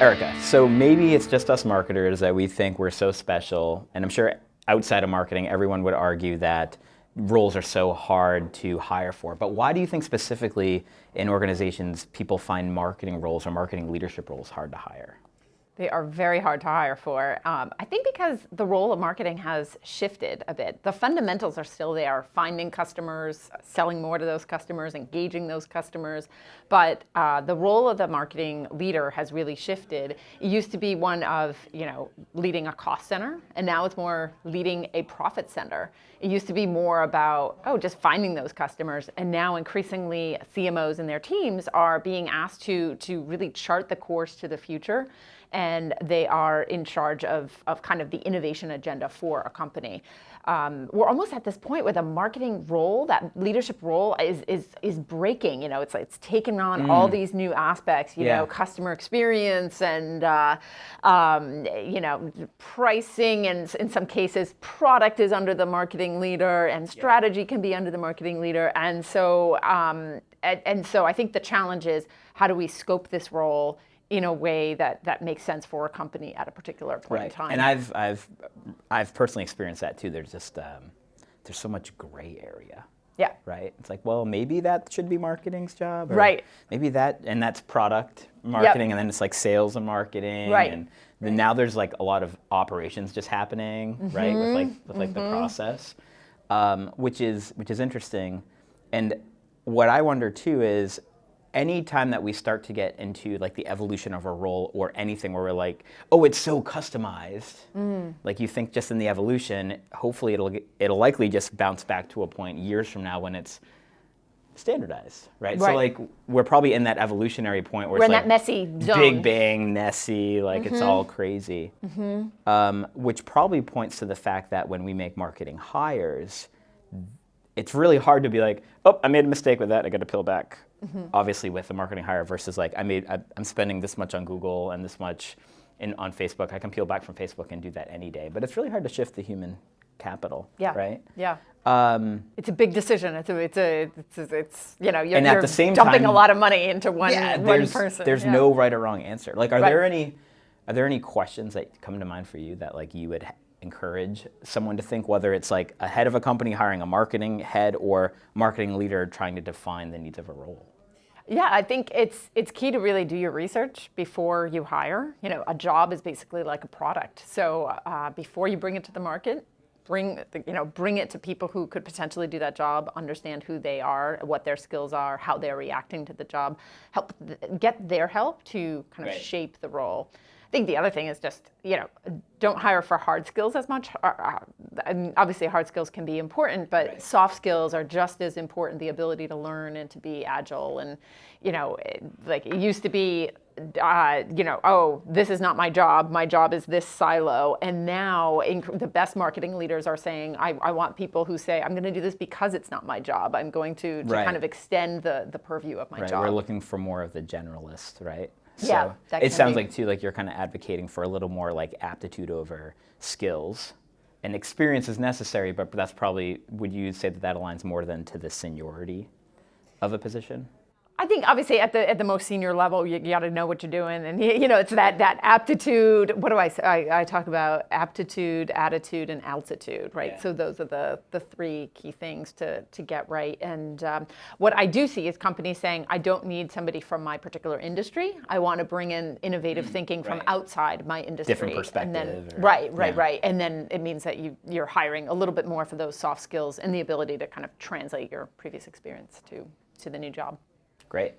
Erica, so maybe it's just us marketers that we think we're so special, and I'm sure outside of marketing, everyone would argue that roles are so hard to hire for. But why do you think specifically in organizations people find marketing roles or marketing leadership roles hard to hire? They are very hard to hire for. I think because the role of marketing has shifted a bit. The fundamentals are still there, finding customers, selling more to those customers, engaging those customers. But the role of the marketing leader has really shifted. It used to be one of, leading a cost center, and now it's more leading a profit center. It used to be more about, just finding those customers. And now increasingly CMOs and their teams are being asked to really chart the course to the future. And they are in charge of kind of the innovation agenda for a company. We're almost at this point where the marketing role, that leadership role, is breaking. It's taken on all these new aspects. Customer experience and pricing, and in some cases, product is under the marketing leader, and strategy can be under the marketing leader. And so I think the challenge is, how do we scope this role in a way that makes sense for a company at a particular point in time? And I've personally experienced that too. There's just there's so much gray area. Yeah. Right. It's like, well, maybe that should be marketing's job. Or right. Maybe that's product marketing, and then it's like sales and marketing. Right. And then now there's like a lot of operations just happening, right? With the process, which is interesting. And what I wonder too is, any time that we start to get into like the evolution of a role or anything where we're like, it's so customized, like you think just in the evolution, hopefully it'll likely just bounce back to a point years from now when it's standardized, right? So like we're probably in that evolutionary point where we're it's in like that messy zone. Big bang, messy, like it's all crazy, which probably points to the fact that when we make marketing hires, it's really hard to be like, I made a mistake with that, I got to peel back. Obviously with a marketing hire versus like I'm spending this much on Google and this much on Facebook. I can peel back from Facebook and do that any day. But it's really hard to shift the human capital, right? Yeah. It's a big decision. You're at the same dumping time, a lot of money into one person. There's no right or wrong answer. Like, are there any questions that come to mind for you that like you would encourage someone to think, whether it's like a head of a company hiring a marketing head or marketing leader trying to define the needs of a role? Yeah, I think it's key to really do your research before you hire. A job is basically like a product. So before you bring it to the market, bring it to people who could potentially do that job, understand who they are, what their skills are, how they're reacting to the job, get their help to kind of shape the role. I think the other thing is just, don't hire for hard skills as much. Obviously, hard skills can be important, but soft skills are just as important. The ability to learn and to be agile. And, like it used to be, this is not my job. My job is this silo. And now the best marketing leaders are saying, I want people who say, I'm going to do this because it's not my job. I'm going to kind of extend the purview of my job. We're looking for more of the generalist, right? So it sounds like too, like you're kind of advocating for a little more like aptitude over skills, and experience is necessary, but that's probably, would you say that aligns more than to the seniority of a position? I think obviously at the most senior level, you got to know what you're doing, and it's that aptitude. What do I say? I talk about aptitude, attitude, and altitude, right? Yeah. So those are the three key things to get right. And what I do see is companies saying, I don't need somebody from my particular industry. I want to bring in innovative thinking from outside my industry. Different perspective. And then, right. And then it means that you're hiring a little bit more for those soft skills and the ability to kind of translate your previous experience to the new job. Great.